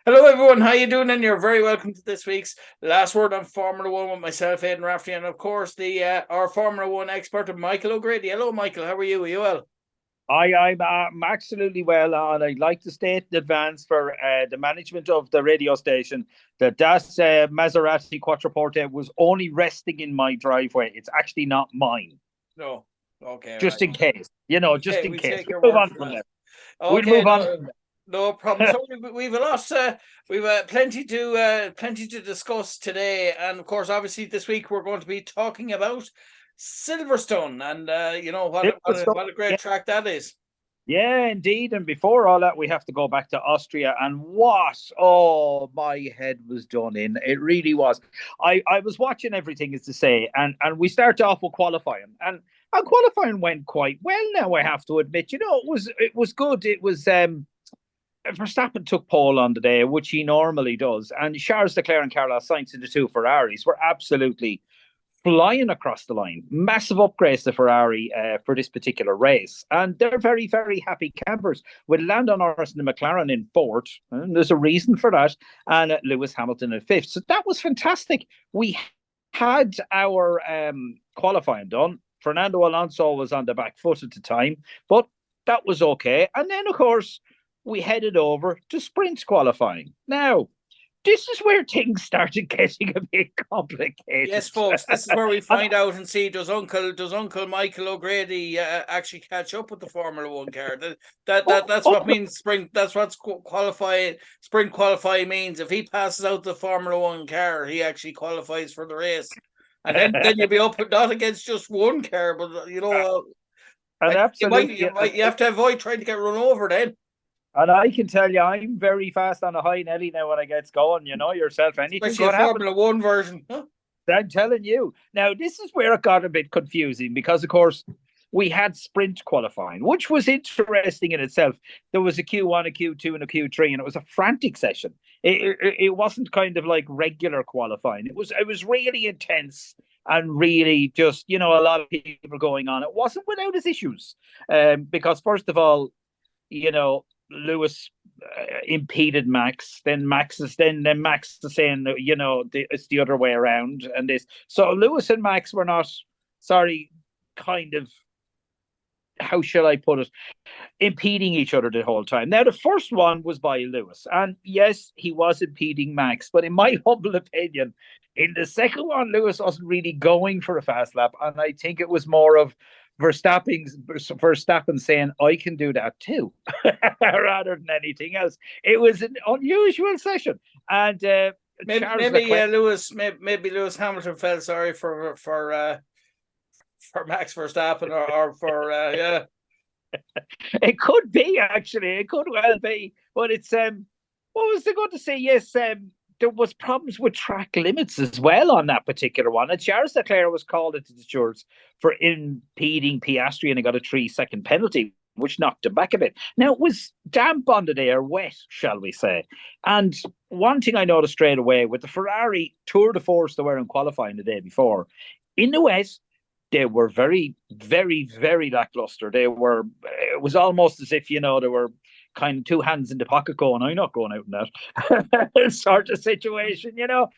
Hello, everyone. How you doing? And you're very welcome to this week's Last Word on Formula One with myself, Aidan Raftery, and of course the our Formula One expert, Michael O'Grady. Hello, Michael. How are you? Are you well? I'm absolutely well on. I'd like to state in advance for the management of the radio station that Maserati Quattroporte was only resting in my driveway. It's actually not mine, No. Okay, just right. in case. Just Okay, in we case. take We'll your move word on for from that. there. We'll Okay, move on no, from no problem. there. So we've a lot, we've plenty to discuss today, and of course, obviously, this week we're going to be talking about Silverstone, and what a great Yeah, track that is. yeah, indeed. And before all that, we have to go back to Austria. And what? Oh, my head was done in. It really was. I was watching everything, is to say, and we start off with qualifying, and qualifying went quite well. Now I have to admit, it was good. It was Verstappen took pole on the day, which he normally does, and Charles Leclerc and Carlos Sainz in the two Ferraris were absolutely flying across the line. Massive upgrades to Ferrari for this particular race. And they're very, very happy campers with Lando Norris and the McLaren in fourth. And there's a reason for that. And Lewis Hamilton in fifth. So that was fantastic. We had our qualifying done. Fernando Alonso was on the back foot at the time, but that was okay. And then, of course, we headed over to sprint qualifying. Now, this is where things started getting a bit complicated. Yes, folks, this is where we find out and see does Uncle Michael O'Grady actually catch up with the Formula One car. That's what means sprint. That's what qualify sprint qualify means. If he passes out the Formula One car, he actually qualifies for the race, and then you'll be up not against just one car, but And absolutely, you have to avoid trying to get run over then. and I can tell you, I'm very fast on a high Nelly now when I get going. You know yourself, anything Especially a could happen. Formula One version. Huh? I'm telling you. Now, this is where it got a bit confusing because, of course, we had sprint qualifying, which was interesting in itself. There was a Q1, a Q2, and a Q3, and it was a frantic session. It wasn't kind of like regular qualifying. It was really intense and really just a lot of people going on. It wasn't without its issues, because first of all, you know, Lewis impeded Max. Then Max is saying it's the other way around, and this. So Lewis and Max were not sorry, kind of, how shall I put it, impeding each other the whole time. Now the first one was by Lewis, and yes, he was impeding Max, but in my humble opinion, in the second one, Lewis wasn't really going for a fast lap, and I think it was more of Verstappen saying, I can do that too, rather than anything else. It was an unusual session. And Charles Leclerc. Maybe Lewis Hamilton felt sorry for Max Verstappen or for yeah. It could be, actually. It could well be. But it's what was I going to say? Yes, there was problems with track limits as well on that particular one. And Charles Leclerc was called into the stewards for impeding Piastri, and he got a 3-second penalty, which knocked him back a bit. Now, it was damp on the day, or wet, shall we say. And one thing I noticed straight away with the Ferrari Tour de Force they were in qualifying the day before, in the wet, they were very, very, very lackluster. It was almost as if, they were kind of two hands in the pocket going, I'm not going out in that sort of situation. I'm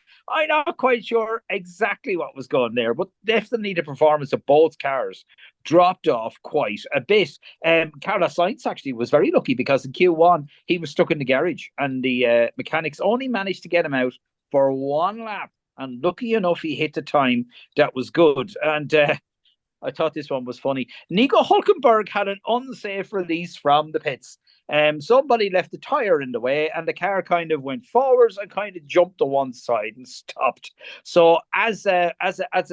not quite sure exactly what was going there, but definitely the performance of both cars dropped off quite a bit. Carlos Sainz actually was very lucky because in Q1, he was stuck in the garage and the mechanics only managed to get him out for one lap. And lucky enough, he hit the time that was good. And I thought this one was funny. Nico Hulkenberg had an unsafe release from the pits. Somebody left the tire in the way, and the car kind of went forwards and kind of jumped to one side and stopped. So, as a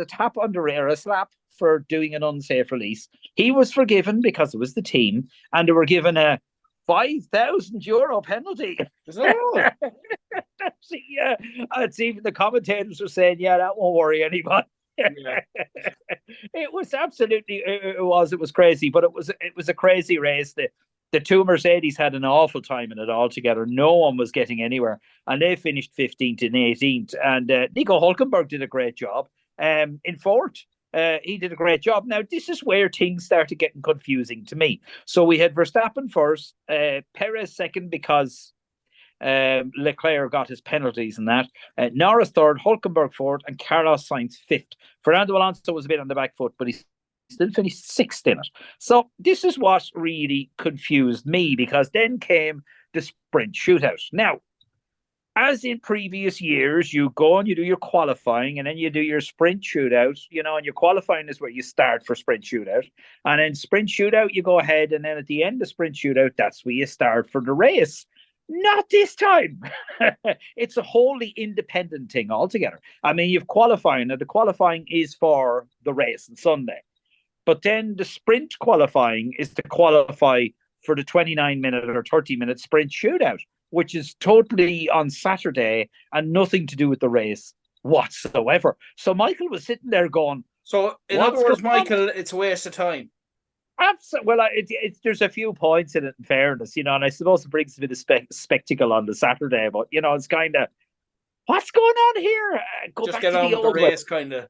tap on the rear, a slap for doing an unsafe release, he was forgiven because it was the team, and they were given a €5,000 penalty. No. Yeah, it's even the commentators were saying, "Yeah, that won't worry anybody." Yeah. It was absolutely it was crazy, but it was a crazy race. The two Mercedes had an awful time in it altogether. No one was getting anywhere, and they finished 15th and 18th. And Nico Hulkenberg did a great job in fourth. He did a great job. Now, this is where things started getting confusing to me. So we had Verstappen first, Perez second, because Leclerc got his penalties and that. Norris third, Hulkenberg fourth, and Carlos Sainz fifth. Fernando Alonso was a bit on the back foot, but he still finished sixth in it. So this is what really confused me, because then came the sprint shootout. Now, as in previous years, you go and you do your qualifying, and then you do your sprint shootout, and your qualifying is where you start for sprint shootout. And then sprint shootout, you go ahead, and then at the end of sprint shootout, that's where you start for the race. Not this time. It's a wholly independent thing altogether. I mean, you've qualifying, and the qualifying is for the race on Sunday. But then the sprint qualifying is to qualify for the 29-minute or 30-minute sprint shootout, which is totally on Saturday and nothing to do with the race whatsoever. So Michael was sitting there going... So, in other words, Michael, it's a waste of time. Well, there's a few points in it, in fairness, and I suppose it brings a bit of spectacle on the Saturday, but, it's kind of, what's going on here? Go just back get to on the old race, kind of.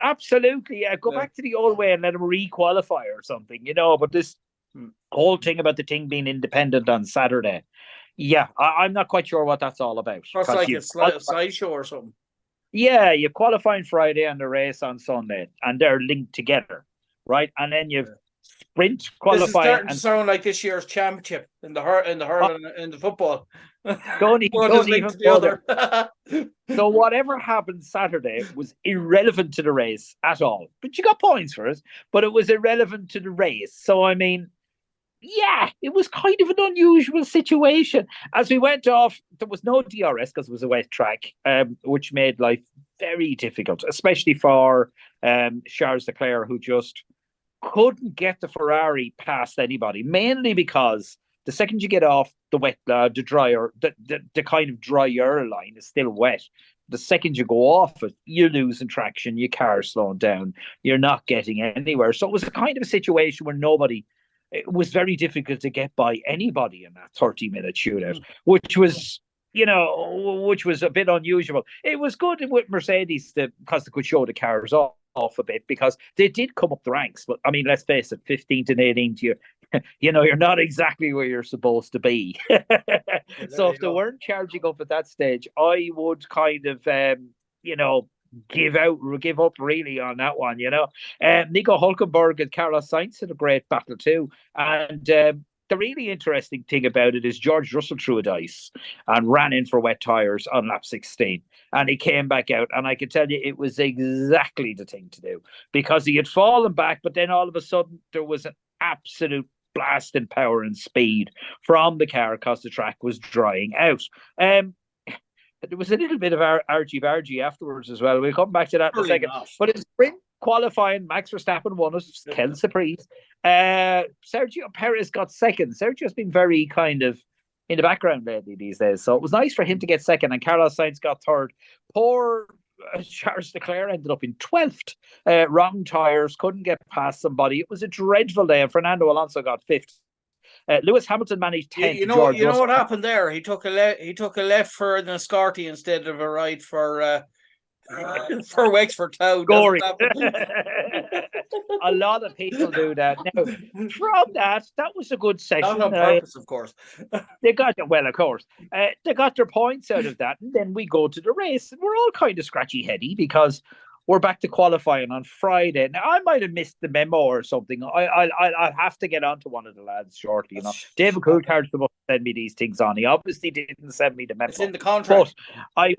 Absolutely, yeah. Go back to the old way and let them re-qualify or something, But this whole thing about the thing being independent on Saturday, yeah, I'm not quite sure what that's all about. It's like a sideshow or something. Yeah, you qualify on Friday and the race on Sunday, and they're linked together, right? And then you've sprint qualifying. This is starting to sound like this year's championship in the hurling in the football. Don't even bother. So whatever happened Saturday was irrelevant to the race at all. But you got points for it, but it was irrelevant to the race. So I mean, yeah, it was kind of an unusual situation. As we went off, there was no DRS because it was a wet track, which made life very difficult, especially for Charles Leclerc, who just couldn't get the Ferrari past anybody, mainly because the second you get off the wet, the drier, the kind of drier line is still wet. The second you go off it, you're losing traction, your car's slowing down, you're not getting anywhere. So it was a kind of a situation where it was very difficult to get by anybody in that 30-minute shootout, which was a bit unusual. It was good with Mercedes because they could show the cars off a bit, because they did come up the ranks. But I mean, let's face it, 15th and 18th, you're not exactly where you're supposed to be. So if they weren't charging up at that stage, I would kind of, give up really on that one. Nico Hulkenberg and Carlos Sainz had a great battle too, and the really interesting thing about it is George Russell threw a dice and ran in for wet tyres on lap 16. And he came back out. And I can tell you it was exactly the thing to do, because he had fallen back. But then all of a sudden there was an absolute blast in power and speed from the car because the track was drying out. There was a little bit of argy-bargy afterwards as well. We'll come back to that in a second. But in sprint qualifying, Max Verstappen won it. Quelle surprise. Sergio Perez got second. Sergio's been very kind of in the background lately these days, so it was nice for him to get second, and Carlos Sainz got third. Poor Charles Leclerc ended up in 12th. Wrong tyres, couldn't get past somebody. It was a dreadful day, and Fernando Alonso got 5th. Lewis Hamilton managed 10th. You know what happened there? He took a left for an Escarty instead of a right for Wexford Town. A lot of people do that. Now, from that was a good session. Not on purpose, of course. They got their points out of that, and then we go to the race, and we're all kind of scratchy-heady because we're back to qualifying on Friday. Now, I might have missed the memo or something. I'll have to get on to one of the lads shortly. David Coulthard's supposed to send me these things on. He obviously didn't send me the memo. It's in the contract. But I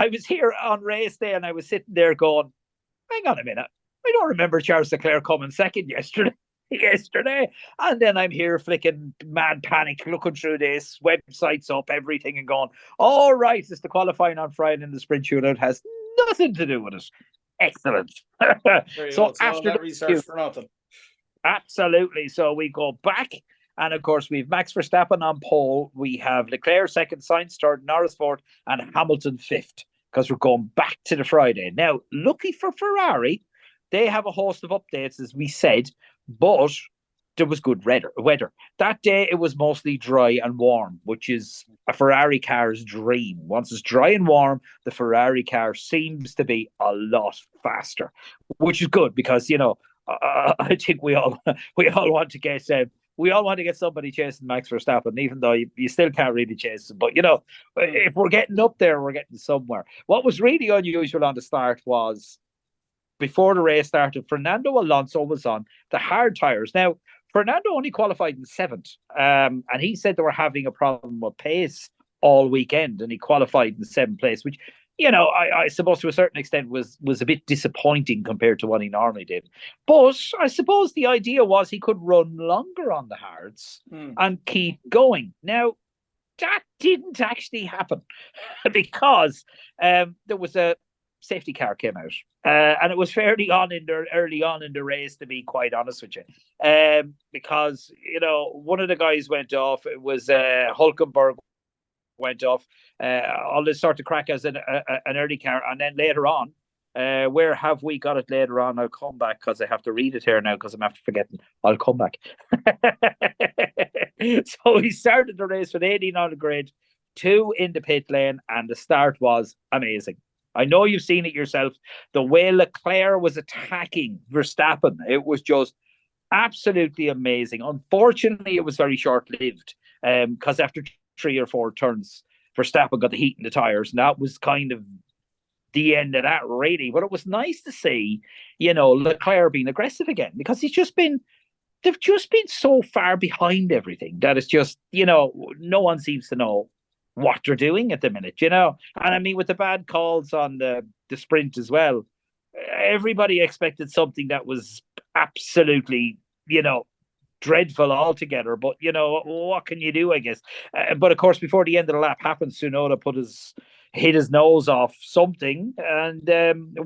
was here on race day, and I was sitting there going, hang on a minute. I don't remember Charles Leclerc coming second yesterday. And then I'm here flicking mad panic, looking through this, websites up, everything, and going, all right, it's the qualifying on Friday, and the sprint shootout has nothing to do with it. Excellent. So after the research for nothing. Absolutely. So we go back, and of course we've Max Verstappen on pole. We have Leclerc second, Sainz third, Norris fourth, and Hamilton fifth, because we're going back to the Friday. Now, lucky for Ferrari, they have a host of updates, as we said, but there was good weather. That day, it was mostly dry and warm, which is a Ferrari car's dream. Once it's dry and warm, the Ferrari car seems to be a lot faster, which is good because, I think we all want to get we all want to get somebody chasing Max Verstappen, even though you still can't really chase him. But, you know, if we're getting up there, we're getting somewhere. What was really unusual on the start was before the race started, Fernando Alonso was on the hard tires. Now, Fernando only qualified in seventh, and he said they were having a problem with pace all weekend, and he qualified in seventh place, which, you know, I suppose to a certain extent was a bit disappointing compared to what he normally did. But I suppose the idea was he could run longer on the hards and keep going. Now, that didn't actually happen because there was a safety car came out, and it was fairly early on in the race, to be quite honest with you, because, you know, one of the guys went off. It was Hulkenberg went off. All this sort of crack as an early car, and then later on, where have we got it later on? I'll come back because I have to read it here now because I'm after forgetting. I'll come back. So he started the race with 18 on the grid, 2 in the pit lane, and the start was amazing. I know you've seen it yourself. The way Leclerc was attacking Verstappen, it was just absolutely amazing. Unfortunately, it was very short-lived because after 3 or 4 turns, Verstappen got the heat in the tires, and that was kind of the end of that, really. But it was nice to see, you know, Leclerc being aggressive again, because they've just been so far behind everything that it's just, you know, no one seems to know what they're doing at the minute, you know. And I mean, with the bad calls on the sprint as well, everybody expected something that was absolutely, you know, dreadful altogether. But, you know, what can you do, I guess? But of course, before the end of the lap happened, Tsunoda hit his nose off something and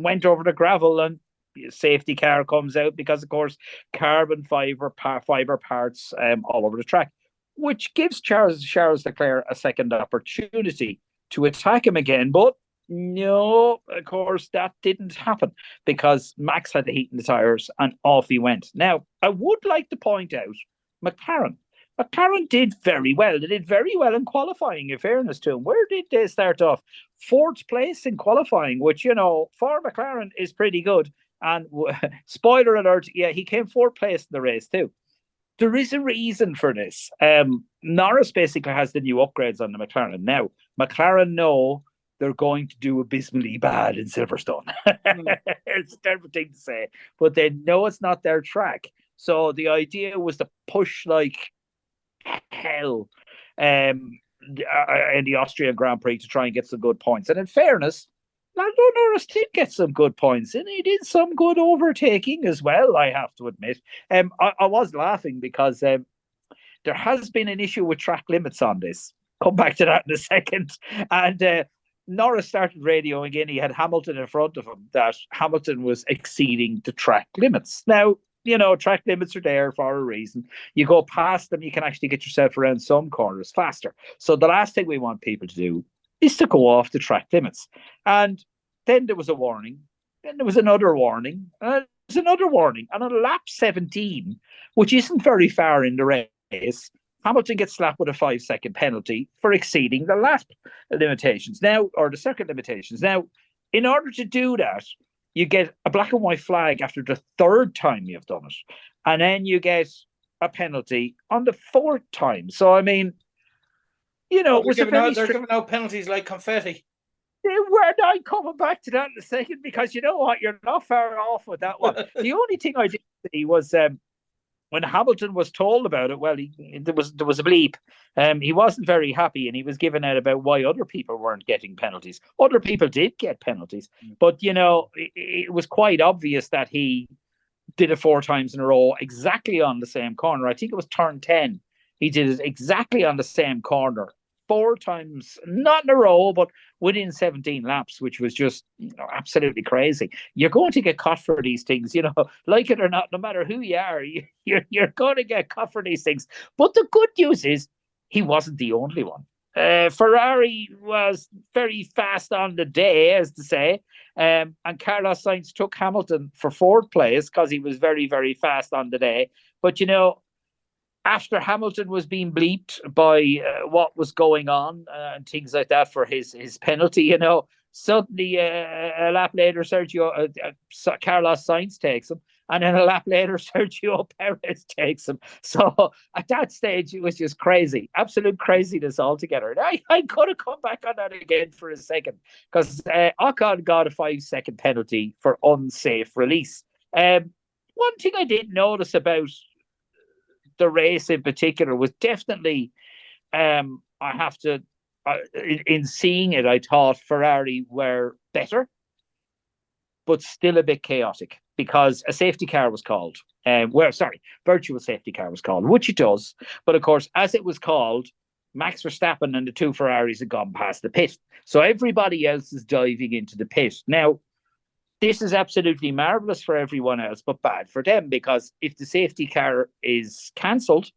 went over the gravel, and safety car comes out because, of course, carbon fiber parts all over the track, which gives Charles Leclerc a second opportunity to attack him again. But no, of course, that didn't happen because Max had the heat in the tires and off he went. Now, I would like to point out McLaren. McLaren did very well. They did very well in qualifying, in fairness to them. Where did they start off? 4th place in qualifying, which, you know, for McLaren is pretty good. And spoiler alert, yeah, he came 4th place in the race too. There is a reason for this. Norris basically has the new upgrades on the McLaren. Now, McLaren know they're going to do abysmally bad in Silverstone. It's a terrible thing to say, but they know it's not their track. So the idea was to push like hell in the Austrian Grand Prix to try and get some good points. And in fairness, Lando Norris did get some good points, and he did some good overtaking as well, I have to admit. I was laughing because there has been an issue with track limits on this. Come back to that in a second. And Norris started radioing in. He had Hamilton in front of him that Hamilton was exceeding the track limits. Now, you know, track limits are there for a reason. You go past them, you can actually get yourself around some corners faster. So the last thing we want people to do is to go off the track limits. And then there was a warning. Then there was another warning. And there's another warning. And on lap 17, which isn't very far in the race, Hamilton gets slapped with a 5-second penalty for exceeding the lap limitations now, or the circuit limitations. Now, in order to do that, you get a black and white flag after the 3rd time you've done it. And then you get a penalty on the 4th time. So, I mean, you know, they're giving out penalties like confetti. We're not coming back to that in a second because, you know what, you're not far off with that one. The only thing I did see was when Hamilton was told about it, well, there was a bleep. He wasn't very happy, and he was given out about why other people weren't getting penalties. Other people did get penalties, but, you know, it was quite obvious that he did it 4 times in a row exactly on the same corner. I think it was turn 10. He did it exactly on the same corner 4 times, not in a row, but within 17 laps, which was just, you know, absolutely crazy. You're going to get caught for these things, you know, like it or not, no matter who you are, you're going to get caught for these things. But the good news is he wasn't the only one. Ferrari was very fast on the day, as to say, and Carlos Sainz took Hamilton for 4th place because he was very, very fast on the day. But, you know, after Hamilton was being bleeped by what was going on and things like that for his penalty, you know, suddenly a lap later, Carlos Sainz takes him, And then a lap later, Sergio Perez takes him. So at that stage, it was just crazy, absolute craziness altogether. And I could have come back on that again for a second because Ocon got a 5-second penalty for unsafe release. One thing I did notice about the race in particular was definitely, I have to, in seeing it, I thought Ferrari were better, but still a bit chaotic because a safety car was called. Virtual safety car was called, which it does. But of course, as it was called, Max Verstappen and the two Ferraris had gone past the pit. So everybody else is diving into the pit. Now, this is absolutely marvellous for everyone else, but bad for them because if the safety car is cancelled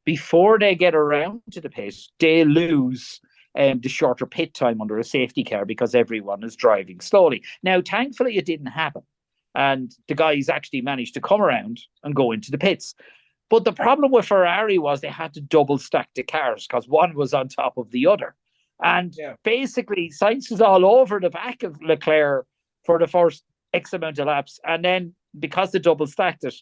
before they get around to the pit, they lose the shorter pit time under a safety car because everyone is driving slowly. Now, thankfully, it didn't happen. And the guys actually managed to come around and go into the pits. But the problem with Ferrari was they had to double stack the cars because one was on top of the other. And basically, Sainz was all over the back of Leclerc for the first X amount of laps. And then because they double stacked it,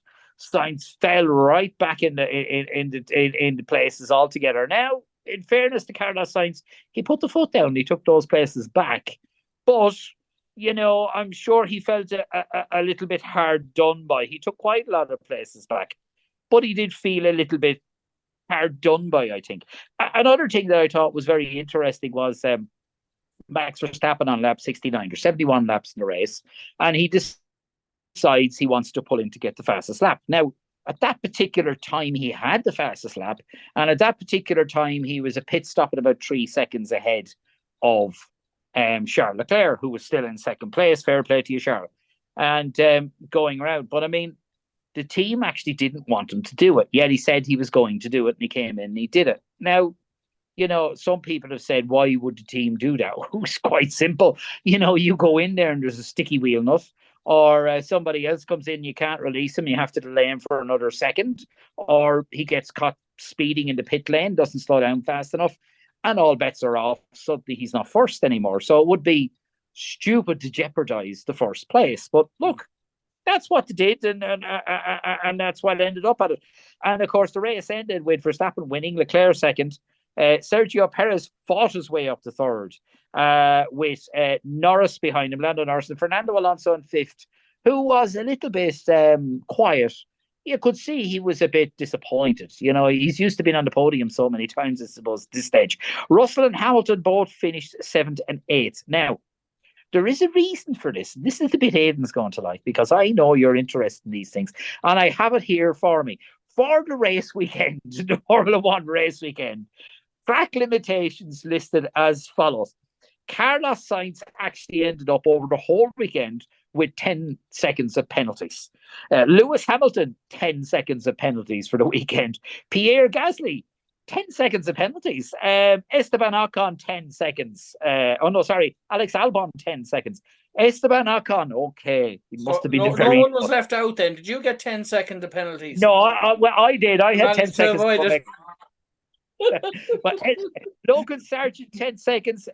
Sainz fell right back in the places altogether. Now, in fairness to Carlos Sainz, he put the foot down. He took those places back. But, you know, I'm sure he felt a little bit hard done by. He took quite a lot of places back. But he did feel a little bit hard done by, I think. Another thing that I thought was very interesting was Max Verstappen on lap 69. There's 71 laps in the race. And he decides he wants to pull in to get the fastest lap. Now, at that particular time, he had the fastest lap. And at that particular time, he was a pit stop at about 3 seconds ahead of Charles Leclerc, who was still in second place. Fair play to you, Charles. And going around. But I mean, the team actually didn't want him to do it. Yet he said he was going to do it, and he came in and he did it. Now, you know, some people have said, why would the team do that? Well, it's quite simple. You know, you go in there and there's a sticky wheel nut, or somebody else comes in, you can't release him, you have to delay him for another second, or he gets caught speeding in the pit lane, doesn't slow down fast enough, and all bets are off. Suddenly he's not first anymore. So it would be stupid to jeopardize the first place. But look, that's what they did, and that's what ended up at it. And of course, the race ended with Verstappen winning, Leclerc second. Sergio Perez fought his way up to third, with Norris behind him, Lando Norris, and Fernando Alonso in fifth, who was a little bit quiet. You could see he was a bit disappointed. You know, he's used to being on the podium so many times, I suppose, at this stage. Russell and Hamilton both finished 7th and 8th. Now, there is a reason for this. This is the bit Aidan's going to like, because I know you're interested in these things. And I have it here for me. For the race weekend, the Formula One race weekend, track limitations listed as follows. Carlos Sainz actually ended up over the whole weekend with 10 seconds of penalties. Lewis Hamilton, 10 seconds of penalties for the weekend. Pierre Gasly, 10 seconds of penalties. Esteban Ocon, 10 seconds. Alex Albon, 10 seconds. Esteban Ocon, okay. He must have been no one was left out then. Did you get 10-second penalties? No, I did. I had 10 seconds. But Logan Sargent, 10 seconds.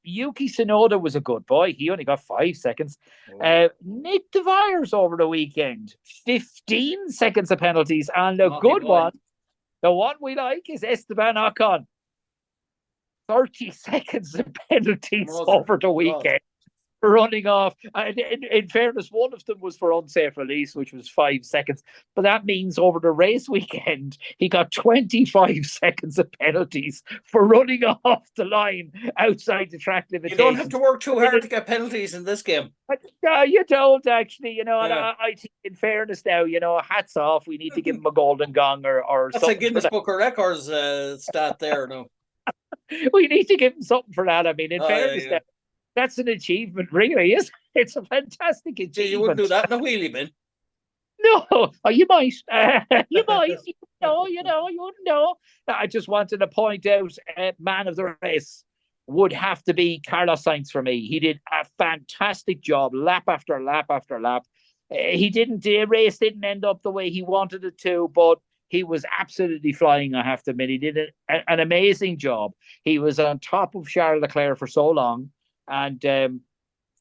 Yuki Tsunoda was a good boy. He only got 5 seconds. Nick DeVries over the weekend, 15 seconds of penalties. And the the one we like, is Esteban Ocon. 30 seconds of penalties over the weekend. Running off. In fairness, one of them was for unsafe release, which was 5 seconds. But that means over the race weekend, he got 25 seconds of penalties for running off the line outside the track limitations. You don't have to work too hard to get penalties in this game. No, you don't actually. You know, and I think, in fairness, now, you know, hats off. We need to give him a golden gong or that's something. That's a Guinness Book of Records stat there. No, we need to give him something for that. I mean, in fairness, now, that's an achievement, really, isn't it? It's a fantastic achievement. You wouldn't do that in a wheelie bin. No, you might. You might. You wouldn't know. I just wanted to point out, man of the race would have to be Carlos Sainz for me. He did a fantastic job, lap after lap after lap. The race didn't end up the way he wanted it to, but he was absolutely flying, I have to admit. He did an amazing job. He was on top of Charles Leclerc for so long. And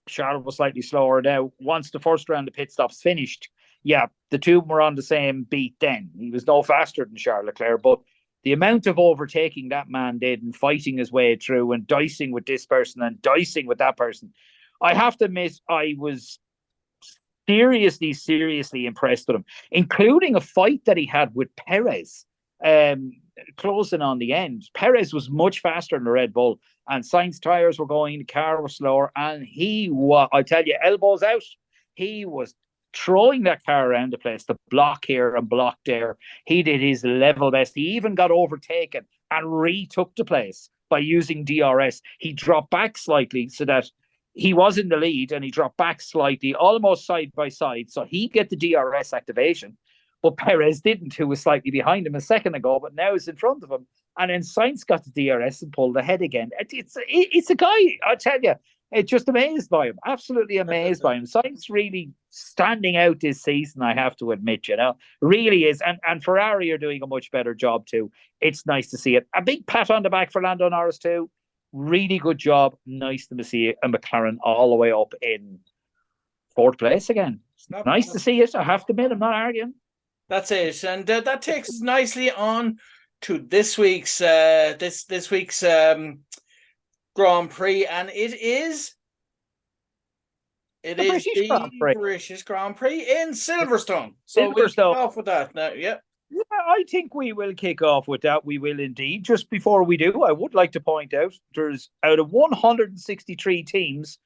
Charles was slightly slower. Now, once the first round of pit stops finished, yeah, the two were on the same beat then. He was no faster than Charles Leclerc, but the amount of overtaking that man did and fighting his way through and dicing with this person and dicing with that person, I have to admit, I was seriously impressed with him, including a fight that he had with Perez, closing on the end. Perez was much faster than the Red Bull, and Sainz tires were going, the car was slower, and he was, I tell you, elbows out. He was throwing that car around the place, the block here and block there. He did his level best. He even got overtaken and retook the place by using DRS. He dropped back slightly so that he was in the lead, and he dropped back slightly, almost side by side. So he get the DRS activation, but Perez didn't, who was slightly behind him a second ago, but now is in front of him. And then Sainz got the DRS and pulled ahead again. It's a guy, I tell you, it's just amazed by him, absolutely amazed by him. Sainz really standing out this season, I have to admit, really is. And Ferrari are doing a much better job too. It's nice to see it. A big pat on the back for Lando Norris too. Really good job. Nice to see a McLaren all the way up in fourth place again. Nice to see it. I have to admit, I'm not arguing. That's it, and that takes us nicely on to this week's Grand Prix, and it is the British Grand Prix in Silverstone. So we'll kick off with that now. Yeah. Yeah, I think we will kick off with that. We will indeed. Just before we do, I would like to point out there's out of 163 teams,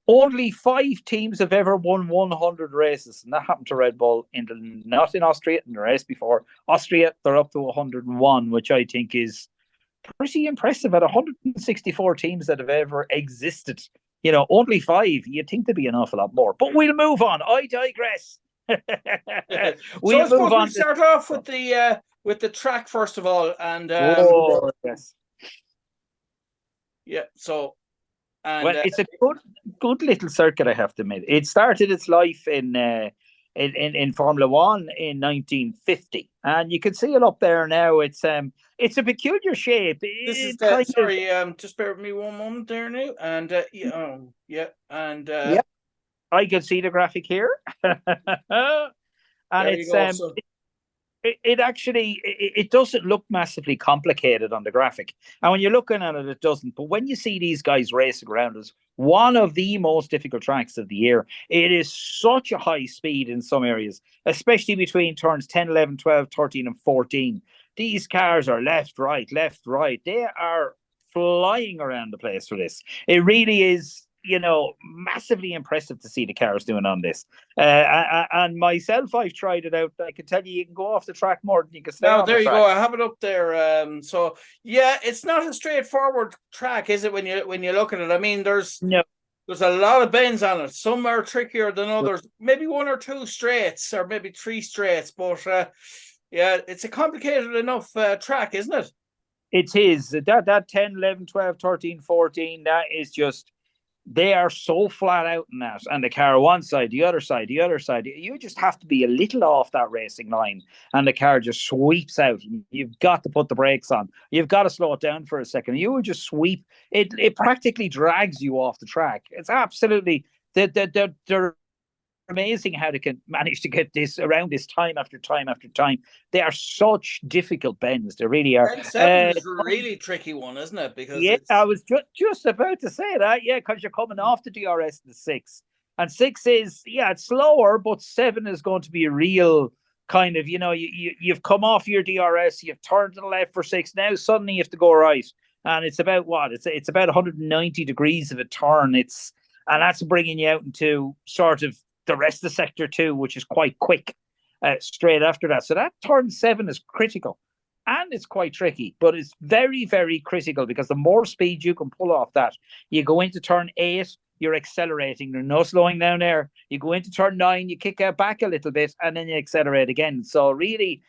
only 5 teams have ever won 100 races, and that happened to Red Bull not in Austria, in the race before. Austria, they're up to 101, which I think is pretty impressive. At 164 teams that have ever existed, only 5. You'd think there'd be an awful lot more. But we'll move on. I digress. We'll start off with the track first of all, and yes, yeah. So, it's a good little circuit, I have to admit. It started its life in Formula One in 1950, and you can see it up there now. It's a peculiar shape. This is just bear with me one moment there now, and I can see the graphic here. And it's it actually doesn't look massively complicated on the graphic, and when you're looking at it, it doesn't. But when you see these guys racing around, it's one of the most difficult tracks of the year. It is such a high speed in some areas, especially between turns 10, 11, 12, 13 and 14. These cars are left, right. They are flying around the place for this. It really is, massively impressive to see the cars doing on this. And myself, I've tried it out. I can tell you can go off the track more than you can stay on the track. There you go. I have it up there. So yeah, it's not a straightforward track, is it? When you look at it, I mean, there's a lot of bends on it. Some are trickier than others. Maybe 1 or 2 straights, or maybe 3 straights. But yeah, it's a complicated enough track, isn't it? It is. That 10, 11, 12, 13, 14, that is just, they are so flat out in that, and the car one side, the other side. You just have to be a little off that racing line, and the car just sweeps out. You've got to put the brakes on. You've got to slow it down for a second. You would just sweep. It practically drags you off the track. It's absolutely they're amazing how they can manage to get this around this time after time after time. They are such difficult bends. They really are. Bend 7 is a really tricky one, isn't it? Because I was just about to say that. Yeah, because you're coming off the DRS in the 6, and 6 is it's slower, but 7 is going to be a real kind of you've come off your DRS, you've turned to the left for 6. Now suddenly you have to go right, and it's about what? It's about 190 degrees of a turn. And that's bringing you out into sort of the rest of the sector 2, which is quite quick straight after that. So that turn 7 is critical, and it's quite tricky, but it's very, very critical, because the more speed you can pull off that, you go into turn 8, you're accelerating. There's no slowing down there. You go into turn 9, you kick out back a little bit, and then you accelerate again. So really,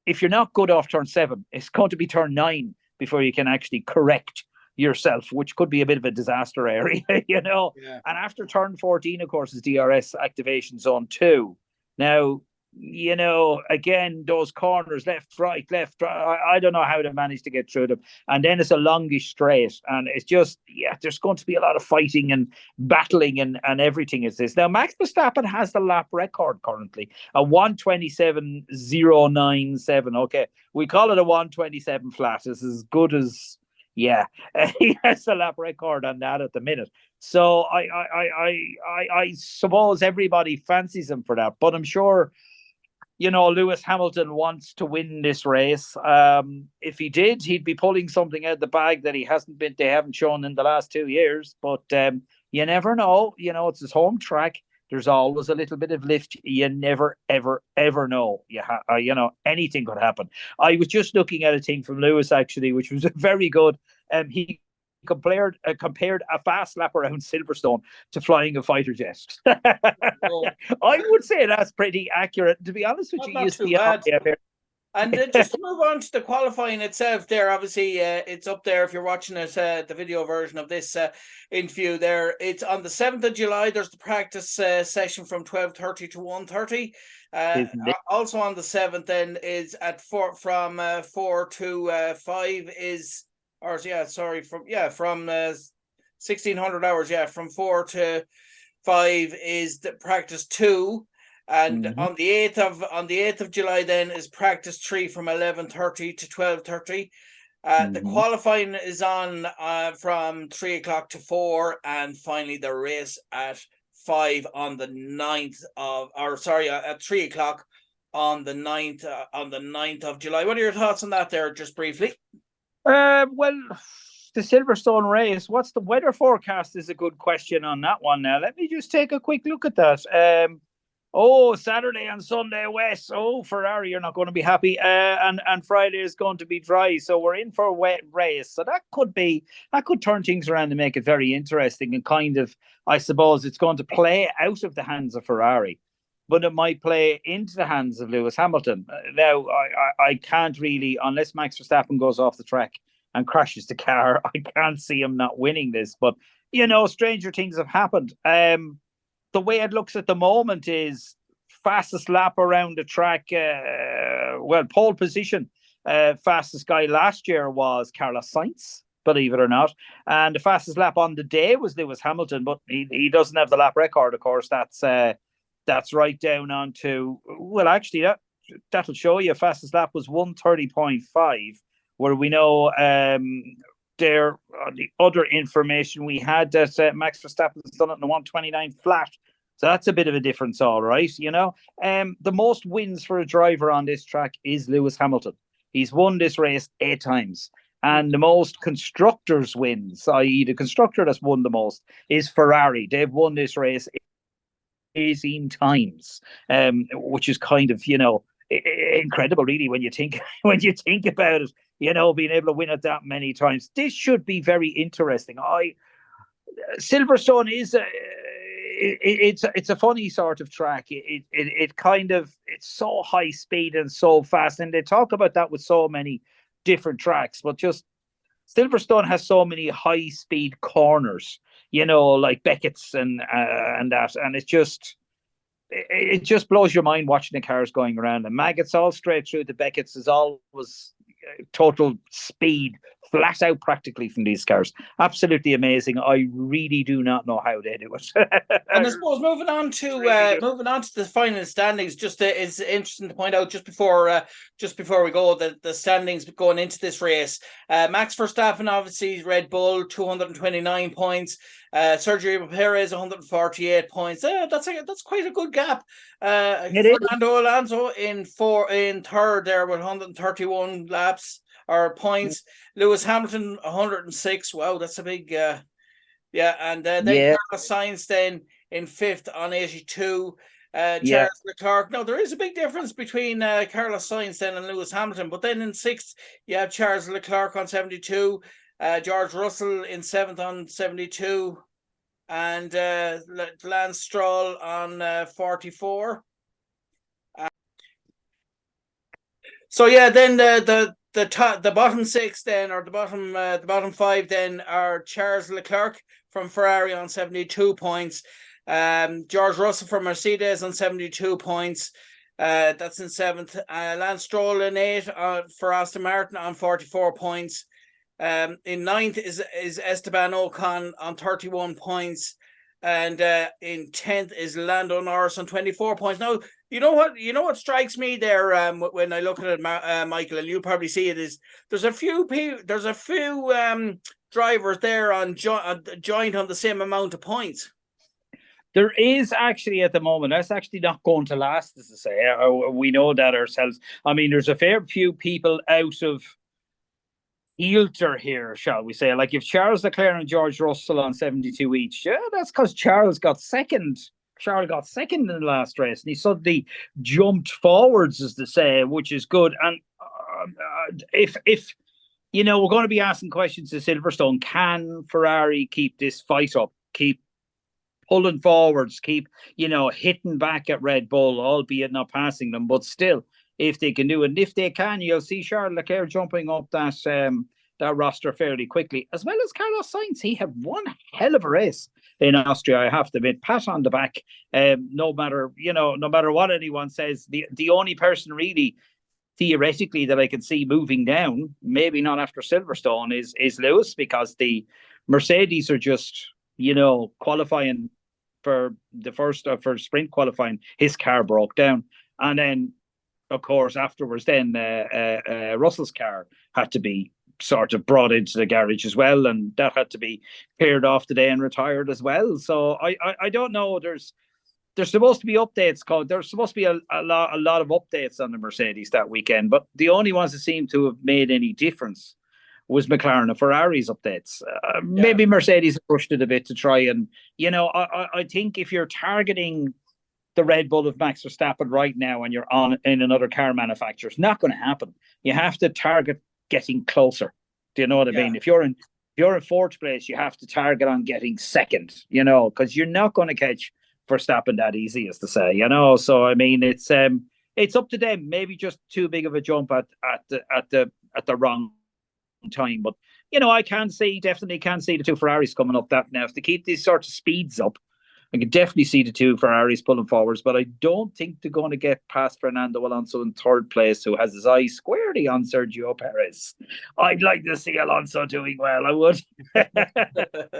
if you're not good off turn 7, it's going to be turn 9 before you can actually correct yourself, which could be a bit of a disaster area, Yeah. And after turn 14, of course, is DRS activation zone 2. Now, again, those corners, left, right, left, right, I don't know how they managed to get through them. And then it's a longish straight. And it's just, there's going to be a lot of fighting and battling and everything is this. Now, Max Verstappen has the lap record currently, a 1:27.097. Okay, we call it a 1:27 flat. It's as good as, he has the lap record on that at the minute. So I suppose everybody fancies him for that. But I'm sure, Lewis Hamilton wants to win this race. If he did, he'd be pulling something out of the bag that they haven't shown in the last 2 years. But you never know. It's his home track. There's always a little bit of lift. You never, ever, ever know. Anything could happen. I was just looking at a thing from Lewis, actually, which was very good. He compared a fast lap around Silverstone to flying a fighter jet. I would say that's pretty accurate. To be honest with you, not too bad. And just to move on to the qualifying itself there, obviously it's up there if you're watching it, the video version of this interview there. It's on the 7th of July. There's the practice session from 12:30 to 1:30. Also on the 7th then is at from 4 to 5 is, from 1600 hours, from 4 to 5 is the practice 2. And on the 8th of July then is practice 3 from 11:30 to 12:30. The qualifying is on from 3 o'clock to 4, and finally the race at 5 on the 9th of, at 3 o'clock on the 9th of July. What are your thoughts on that there, just briefly? Well, the Silverstone race, what's the weather forecast is a good question on that one now. Let me just take a quick look at that. Saturday and Sunday west. Ferrari, you're not going to be happy. And Friday is going to be dry. So we're in for a wet race. So that could turn things around and make it very interesting. And kind of, I suppose it's going to play out of the hands of Ferrari, but it might play into the hands of Lewis Hamilton. Now, I can't really, unless Max Verstappen goes off the track and crashes the car, I can't see him not winning this. But, stranger things have happened. The way it looks at the moment is fastest lap around the track, pole position, fastest guy last year was Carlos Sainz, believe it or not. And the fastest lap on the day was Lewis Hamilton, but he doesn't have the lap record, of course. That's right down onto, actually, that'll show you fastest lap was 1:30.5, where we know there on the other information we had that Max Verstappen's done it in the 1:29 flat. So that's a bit of a difference, all right. The most wins for a driver on this track is Lewis Hamilton. He's won this race 8 times. And the most constructors wins, i.e. the constructor that's won the most, is Ferrari. They've won this race 18 times, which is kind of, incredible, really, when you think about it. Being able to win it that many times. This should be very interesting. Silverstone is it's a funny sort of track. It's so high speed and so fast, and they talk about that with so many different tracks. But just Silverstone has so many high speed corners, like Beckett's and that, and it just blows your mind watching the cars going around. And Maggots all straight through. The Beckett's is always total speed, flat out practically from these cars. Absolutely amazing. I really do not know how they do it. And I suppose moving on to the final standings, it's interesting to point out just before we go the standings going into this race. Max Verstappen, obviously Red Bull, 229 points. Sergio Perez 148 points. That's quite a good gap. Fernando Alonso in third there with 131 laps or points. Lewis Hamilton 106. Wow, that's a big and then Carlos Sainz then in fifth on 82. Charles Leclerc. No, there is a big difference between Carlos Sainz then and Lewis Hamilton. But then in sixth, you have Charles Leclerc on 72. George Russell in seventh on 72. And Lance Stroll on 44. Then the bottom six then, or the bottom five then, are Charles Leclerc from Ferrari on 72 points, George Russell from Mercedes on 72 points, That's in 7th. Lance Stroll in 8th for Aston Martin on 44 points. In 9th is Esteban Ocon on 31 points. And in 10th is Lando Norris on 24 points. Now, you know what strikes me there when I look at it, Michael, and you'll probably see it, is there's a few drivers there on joint on the same amount of points. There is actually at the moment. That's actually not going to last, as I say. We know that ourselves. I mean, there's a fair few people out of kilter here, shall we say. Like if Charles Leclerc and George Russell on 72 each, yeah, that's because Charles got second. Charles got second in the last race, and he suddenly jumped forwards, as they say, which is good. And if we're going to be asking questions to Silverstone, can Ferrari keep this fight up? Keep pulling forwards, keep, hitting back at Red Bull, albeit not passing them, but still, if they can do it, and if they can, you'll see Charles Leclerc jumping up that roster fairly quickly, as well as Carlos Sainz. He had one hell of a race in Austria, I have to admit. Pat on the back. No matter what anyone says, the only person really theoretically that I can see moving down, maybe not after Silverstone, is Lewis, because the Mercedes are just, qualifying for the first for sprint qualifying, his car broke down, and then of course afterwards then Russell's car had to be sort of brought into the garage as well, and that had to be cleared off today and retired as well. So I don't know. There's supposed to be updates called. There's supposed to be a lot of updates on the Mercedes that weekend, but the only ones that seem to have made any difference was McLaren and Ferrari's updates. Maybe Mercedes pushed it a bit to try and, I think if you're targeting the Red Bull of Max Verstappen right now and you're in another car manufacturer, it's not going to happen. You have to target getting closer. Do you know what I mean? If you're in fourth place, you have to target on getting second, because you're not going to catch Verstappen that easy, as to say, So I mean, it's up to them. Maybe just too big of a jump at the wrong time, but I definitely can see the two Ferraris coming up that now. If they keep these sorts of speeds up, I can definitely see the two Ferraris pulling forwards, but I don't think they're going to get past Fernando Alonso in third place, who has his eyes squarely on Sergio Perez. I'd like to see Alonso doing well. I would.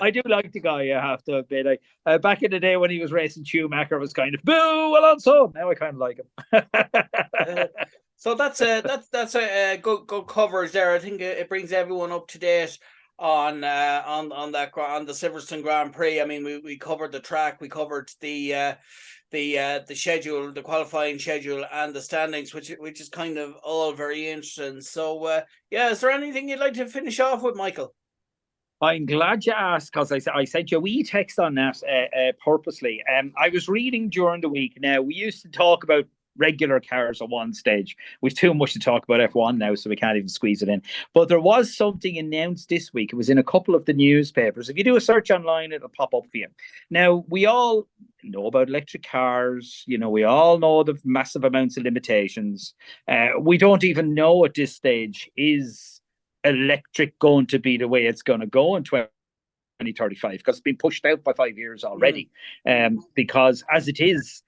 I do like the guy, I have to admit. Back in the day when he was racing Schumacher, was kind of boo Alonso. Now I kind of like him. So that's a good coverage there. I think it brings everyone up to date on the Silverstone Grand Prix. I mean, we covered the track, we covered the schedule, the qualifying schedule, and the standings, which is kind of all very interesting. So is there anything you'd like to finish off with, Michael? I'm glad you asked, because I sent you a wee text on that purposely. I was reading during the week. Now, we used to talk about regular cars at one stage. We've too much to talk about F1 now, so we can't even squeeze it in. But there was something announced this week. It was in a couple of the newspapers. If you do a search online, it'll pop up for you. Now, we all know about electric cars. We all know the massive amounts of limitations. We don't even know at this stage, is electric going to be the way it's going to go in 2035? Because it's been pushed out by 5 years already. Because as it is,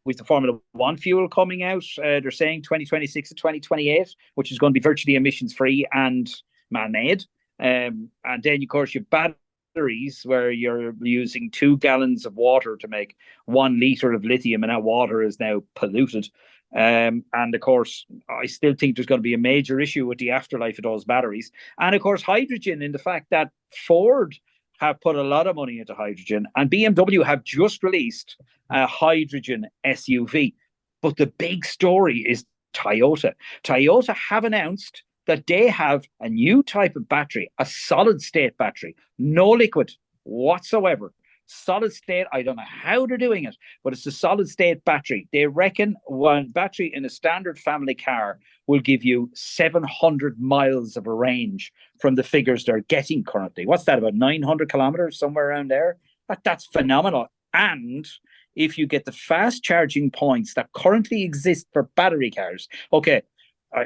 with the Formula One fuel coming out, they're saying 2026 to 2028, which is going to be virtually emissions-free and man-made. And then, of course, you have batteries where you're using 2 gallons of water to make 1 liter of lithium, and that water is now polluted. And, of course, I still think there's going to be a major issue with the afterlife of those batteries. And, of course, hydrogen, in the fact that Ford have put a lot of money into hydrogen, and BMW have just released a hydrogen SUV. But the big story is Toyota. Toyota have announced that they have a new type of battery, a solid state battery, no liquid whatsoever. Solid state, I don't know how they're doing it, but it's a solid state battery. They reckon one battery in a standard family car will give you 700 miles of a range from the figures they're getting currently. What's that, about 900 kilometers, somewhere around there? That's phenomenal. And if you get the fast charging points that currently exist for battery cars, okay,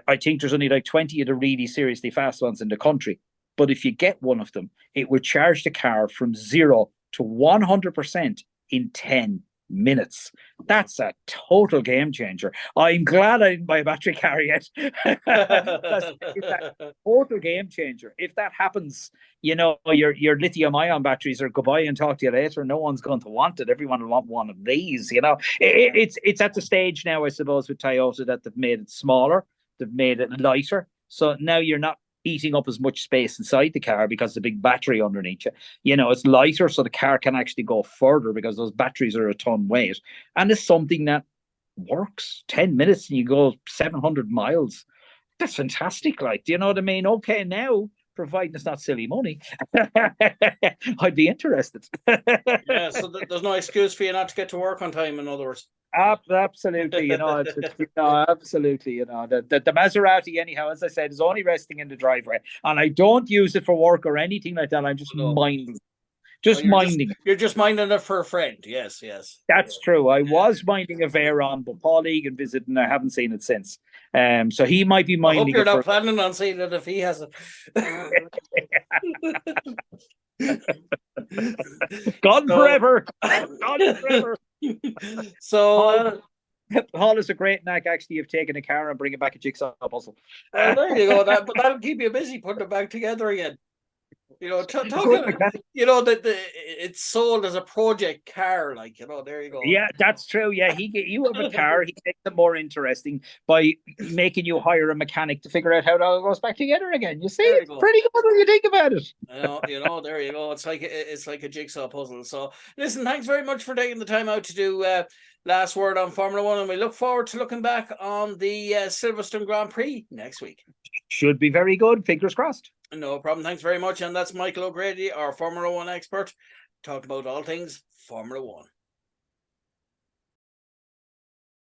I think there's only like 20 of the really seriously fast ones in the country. But if you get one of them, it would charge the car from 0 to 100% in 10 minutes. That's a total game changer. I'm glad I didn't buy a battery car yet. That's a total game changer. If that happens, your lithium ion batteries are goodbye and talk to you later. No one's going to want it. Everyone will want one of these. It's at the stage now, I suppose, with Toyota that they've made it smaller, they've made it lighter. So now you're not eating up as much space inside the car because the big battery underneath you. It's lighter, so the car can actually go further because those batteries are a ton weight. And it's something that works. 10 minutes and you go 700 miles. That's fantastic. Like, do you know what I mean? Okay, now, providing it's not silly money, I'd be interested. Yeah, so there's no excuse for you not to get to work on time, in other words. Absolutely, absolutely. The Maserati, anyhow, as I said, is only resting in the driveway, and I don't use it for work or anything like that. I'm just minding. You're just minding it for a friend. Yes. That's true. I was minding a Veyron, but Paul Egan visited, and I haven't seen it since. So he might be minding. I hope you're not planning on seeing it if he hasn't. Gone forever. Gone forever. So Paul is a great knack, actually, of taking a car and bringing back a jigsaw puzzle. There you go. But that'll keep you busy putting it back together again. That it's sold as a project car, there you go. Yeah, that's true. Yeah, you have a car. He makes it more interesting by making you hire a mechanic to figure out how it all goes back together again. You see, it's pretty good when you think about it. There you go. It's like a jigsaw puzzle. So, listen, thanks very much for taking the time out to do last word on Formula One, and we look forward to looking back on the Silverstone Grand Prix next week. Should be very good. Fingers crossed. No problem. Thanks very much. And that's Michael O'Grady, our Formula One expert. Talked about all things Formula One.